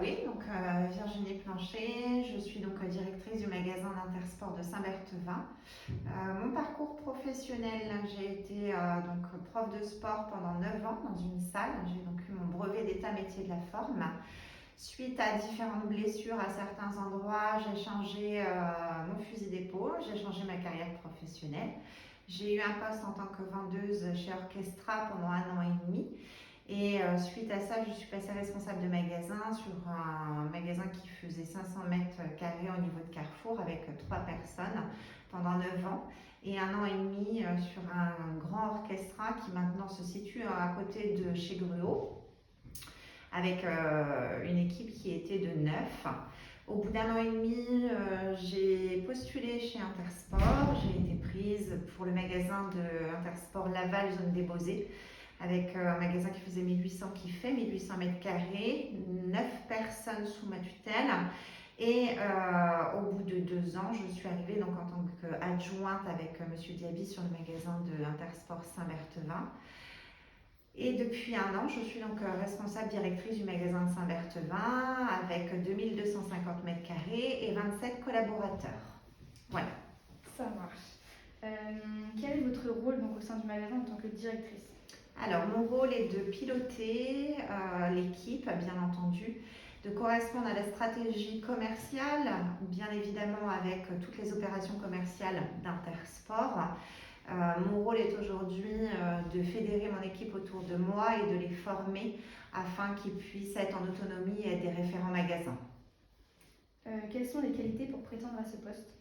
oui, donc Virginie Planchet, je suis donc directrice du magasin d'Intersport de Saint-Berthevin. Mon parcours professionnel, j'ai été donc prof de sport pendant 9 ans dans une salle. J'ai donc eu mon brevet d'état métier de la forme. Suite à différentes blessures à certains endroits, j'ai changé mon fusil d'épaule, j'ai changé ma carrière professionnelle. J'ai eu un poste en tant que vendeuse chez Orchestra pendant 1 an et demi. Et suite à ça, je suis passée responsable de magasin sur un magasin qui faisait 500 mètres carrés au niveau de Carrefour avec 3 personnes pendant 9 ans. Et 1 an et demi sur un grand orchestra qui maintenant se situe à côté de chez Gruau avec une équipe qui était de 9. Au bout d'1 an et demi, j'ai postulé chez Intersport. J'ai été prise pour le magasin de Intersport Laval, zone des Beaux-Arts, avec un magasin qui faisait 1800, qui fait 1800 mètres carrés, 9 personnes sous ma tutelle. Et au bout de 2 ans, je suis arrivée donc en tant qu'adjointe avec Monsieur Diaby sur le magasin de Intersport Saint-Berthevin. Et depuis 1 an, je suis donc responsable directrice du magasin de Saint-Berthevin avec 2250 mètres carrés et 27 collaborateurs. Voilà. Ça marche. Quel est votre rôle donc, au sein du magasin en tant que directrice? Alors, mon rôle est de piloter l'équipe, bien entendu, de correspondre à la stratégie commerciale, bien évidemment avec toutes les opérations commerciales d'Intersport. Mon rôle est aujourd'hui de fédérer mon équipe autour de moi et de les former afin qu'ils puissent être en autonomie et être des référents magasins. Quelles sont les qualités pour prétendre à ce poste?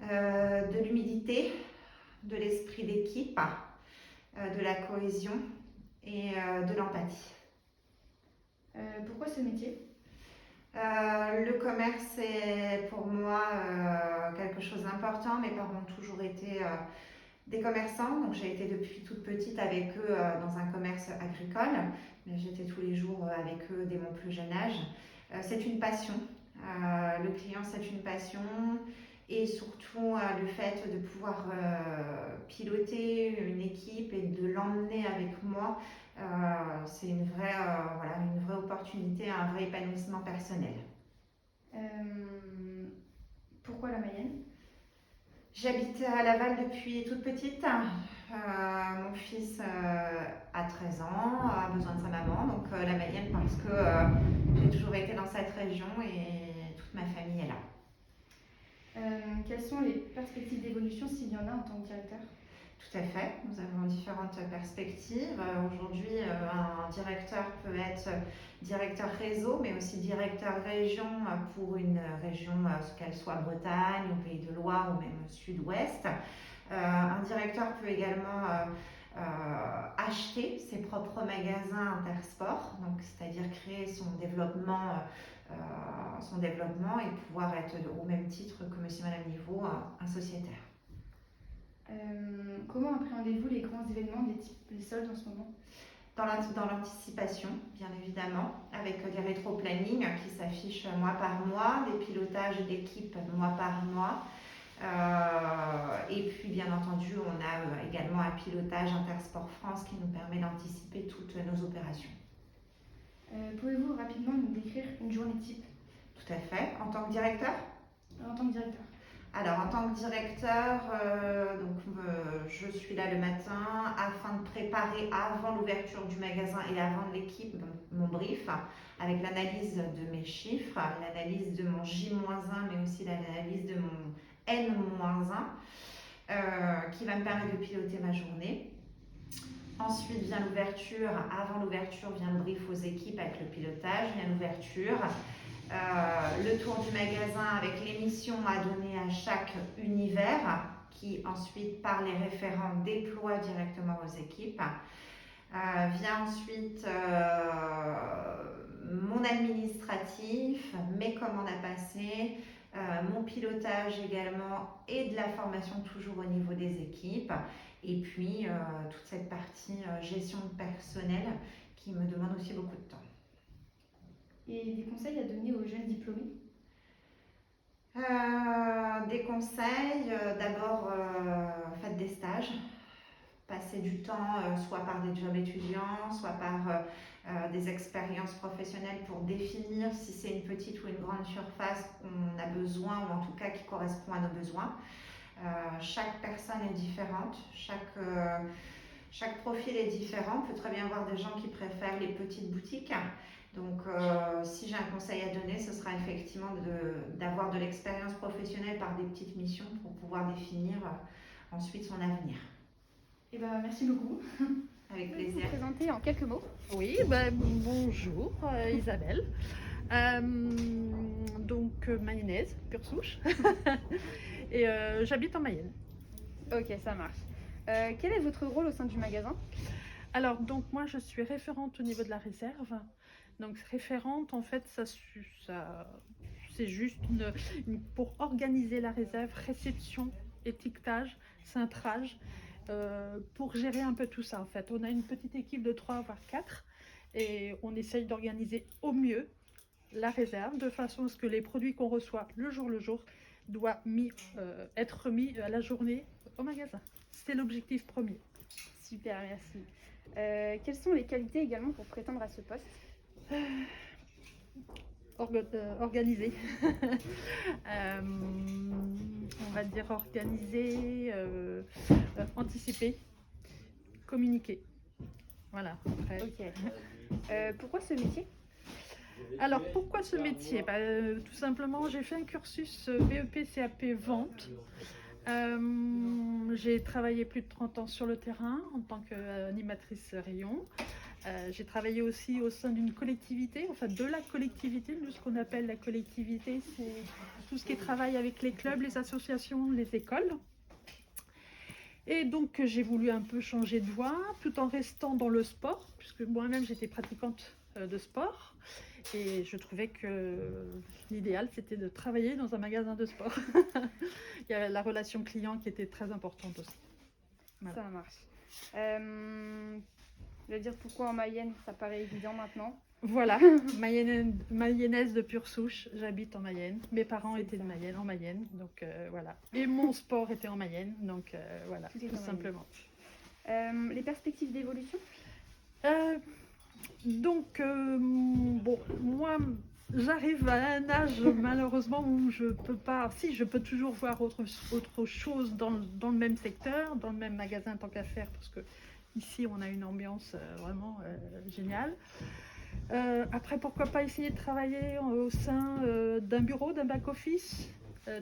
De l'humilité, de l'esprit d'équipe, de la cohésion et de l'empathie. Pourquoi ce métier? Le commerce est pour moi quelque chose d'important. Mes parents ont toujours été des commerçants, donc j'ai été depuis toute petite avec eux dans un commerce agricole. J'étais tous les jours avec eux dès mon plus jeune âge. C'est une passion. Le client, c'est une passion. Et surtout le fait de pouvoir piloter une équipe et de l'emmener avec moi, c'est une vraie opportunité, un vrai épanouissement personnel. Pourquoi la Mayenne? J'habite à Laval depuis toute petite. Mon fils a 13 ans, a besoin de sa maman, donc la Mayenne parce que j'ai toujours été dans cette région et toute ma famille est là. Quelles sont les perspectives d'évolution s'il y en a en tant que directeur? Tout à fait, nous avons différentes perspectives. Aujourd'hui, un directeur peut être directeur réseau, mais aussi directeur région pour une région, qu'elle soit Bretagne, ou Pays de Loire, ou même Sud-Ouest. Un directeur peut également acheter ses propres magasins Intersport, donc c'est-à-dire créer son développement et pouvoir être au même titre que Monsieur Madame Niveau, un sociétaire. Comment appréhendez-vous les grands événements des soldes en ce moment? Dans l'anticipation, bien évidemment, avec des rétro-plannings qui s'affichent mois par mois, des pilotages d'équipe mois par mois. Et puis, bien entendu, on a également un pilotage Intersport France qui nous permet d'anticiper toutes nos opérations. Pouvez-vous rapidement nous décrire une journée type? Tout à fait. En tant que directeur? En tant que directeur. Alors, en tant que directeur, je suis là le matin afin de préparer avant l'ouverture du magasin et avant de l'équipe mon brief avec l'analyse de mes chiffres, l'analyse de mon J-1, mais aussi l'analyse de mon N-1 qui va me permettre de piloter ma journée. Ensuite vient l'ouverture. Avant l'ouverture vient le brief aux équipes avec le pilotage, vient l'ouverture. Le tour du magasin avec les missions à donner à chaque univers qui ensuite par les référents déploie directement aux équipes. Vient ensuite mon administratif, mes commandes à passer, mon pilotage également et de la formation toujours au niveau des équipes. Et puis toute cette partie gestion de personnel qui me demande aussi beaucoup de temps. Et des conseils à donner aux jeunes diplômés? Des conseils, d'abord faites des stages passer du temps, soit par des jobs étudiants, soit par des expériences professionnelles pour définir si c'est une petite ou une grande surface qu'on a besoin, ou en tout cas qui correspond à nos besoins. Chaque personne est différente, chaque profil est différent. On peut très bien avoir des gens qui préfèrent les petites boutiques. Donc, si j'ai un conseil à donner, ce sera effectivement d'avoir de l'expérience professionnelle par des petites missions pour pouvoir définir ensuite son avenir. Eh ben, merci beaucoup. Avec Vous plaisir. vous présenter en quelques mots. Oui, bonjour Isabelle. Donc mayonnaise, pure souche. Et j'habite en Mayenne. Ok, ça marche. Quel est votre rôle au sein du magasin? Alors, donc moi je suis référente au niveau de la réserve. Donc référente, en fait, c'est juste pour organiser la réserve, réception, étiquetage, cintrage, pour gérer un peu tout ça en fait. On a une petite équipe de 3 voire 4 et on essaye d'organiser au mieux la réserve de façon à ce que les produits qu'on reçoit le jour doivent être remis à la journée au magasin. C'est l'objectif premier. Super, merci. Quelles sont les qualités également pour prétendre à ce poste? Organisé. On va dire organisé, anticiper, communiquer. Voilà. Après. Ok. Pourquoi ce métier? Alors pourquoi ce métier? Tout simplement, j'ai fait un cursus BEP CAP vente. J'ai travaillé plus de 30 ans sur le terrain en tant qu'animatrice rayon. J'ai travaillé aussi au sein d'une collectivité, enfin de la collectivité. Nous, ce qu'on appelle la collectivité, c'est tout ce qui travaille avec les clubs, les associations, les écoles. Et donc j'ai voulu un peu changer de voie tout en restant dans le sport, puisque moi-même j'étais pratiquante de sport. Et je trouvais que l'idéal, c'était de travailler dans un magasin de sport. Il y avait la relation client qui était très importante aussi. Voilà. Ça marche. Je veux dire pourquoi en Mayenne, ça paraît évident maintenant. Voilà, mayonnaise de pure souche, j'habite en Mayenne. Mes parents étaient de Mayenne, en Mayenne, donc voilà. Et mon sport était en Mayenne, donc voilà, tout simplement. Les perspectives d'évolution? Bon, moi, j'arrive à un âge malheureusement où je peux pas, si je peux toujours voir autre chose dans le même secteur, dans le même magasin tant qu'à faire, parce que ici on a une ambiance vraiment géniale. Après, pourquoi pas essayer de travailler au sein d'un bureau, d'un back-office,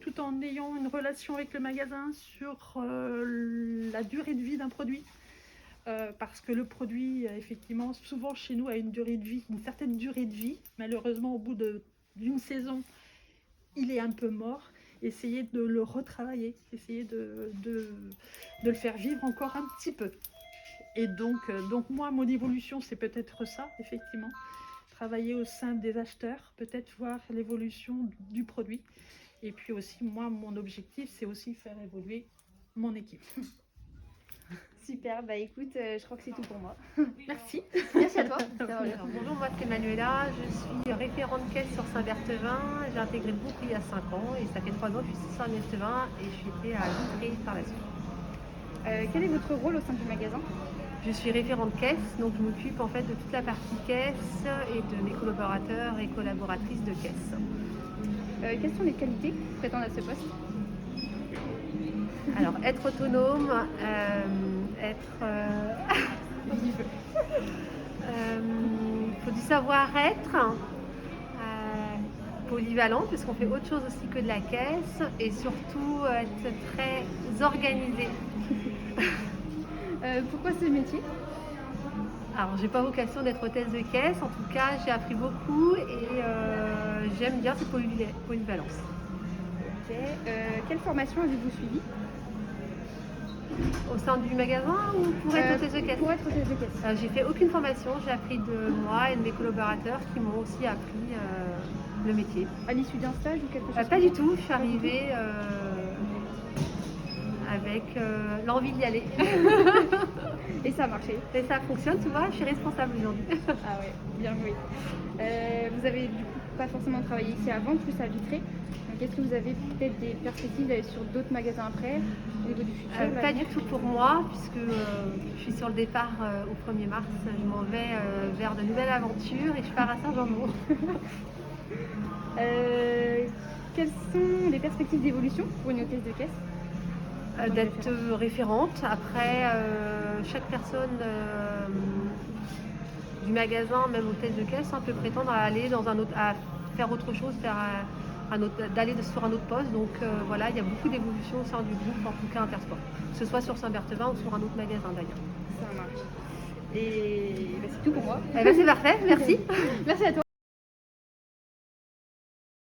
tout en ayant une relation avec le magasin sur la durée de vie d'un produit. Parce que le produit, effectivement, souvent chez nous a une durée de vie, une certaine durée de vie. Malheureusement, au bout d'une saison, il est un peu mort. Essayer de le retravailler, essayer de le faire vivre encore un petit peu. Et donc moi, mon évolution, c'est peut-être ça, effectivement. Travailler au sein des acheteurs, peut-être voir l'évolution du produit. Et puis aussi, moi, mon objectif, c'est aussi faire évoluer mon équipe. Super, bah écoute, je crois que c'est tout pour moi. Merci. Merci à toi. Alors, bonjour, moi c'est Manuela, je suis référente caisse sur Saint-Berthevin. J'ai intégré le groupe il y a 5 ans et ça fait 3 ans que je suis sur Saint-Berthevin et je suis été à Vitré par la suite. Quel est votre rôle au sein du magasin? Je suis référente caisse, donc je m'occupe en fait de toute la partie caisse et de mes collaborateurs et collaboratrices de caisse. Quelles sont les qualités qui prétendent à ce poste? Alors, être autonome, faut du savoir-être, polyvalent, puisqu'on fait autre chose aussi que de la caisse, et surtout être très organisé. Pourquoi ce métier? Alors, j'ai pas vocation d'être hôtesse de caisse, en tout cas, j'ai appris beaucoup et j'aime bien cette polyvalence. Ok. Quelle formation avez-vous suivie? Au sein du magasin ou pour être hôtesse de caisse? Pour être hôtesse de caisse. J'ai fait aucune formation, j'ai appris de moi et de mes collaborateurs qui m'ont aussi appris le métier. À l'issue d'un stage ou quelque chose? Pas du tout, je suis arrivée avec l'envie d'y aller. Et ça a marché? Et ça fonctionne, tu vois, je suis responsable aujourd'hui. Ah ouais, bien joué. Vous avez du coup pas forcément travaillé ici avant, plus à Vitré. Donc est-ce que vous avez peut-être des perspectives d'aller sur d'autres magasins après? au niveau du futur Pas l'avenir? du tout pour moi, puisque je suis sur le départ au 1er mars. Je m'en vais vers de nouvelles aventures et je pars à Saint-Jean-de-Mont. Quelles sont les perspectives d'évolution pour une hôtesse de caisse? D'être référente. Après, chaque personne du magasin, même hôtesse de caisse, peut prétendre à aller dans un autre, à faire autre chose, d'aller sur un autre poste. Donc voilà, il y a beaucoup d'évolutions au sein du groupe, en tout cas Intersport, que ce soit sur Saint-Berthevin ou sur un autre magasin d'ailleurs. Ça marche. Et c'est tout pour moi. Eh ben, c'est parfait, merci. Merci à toi.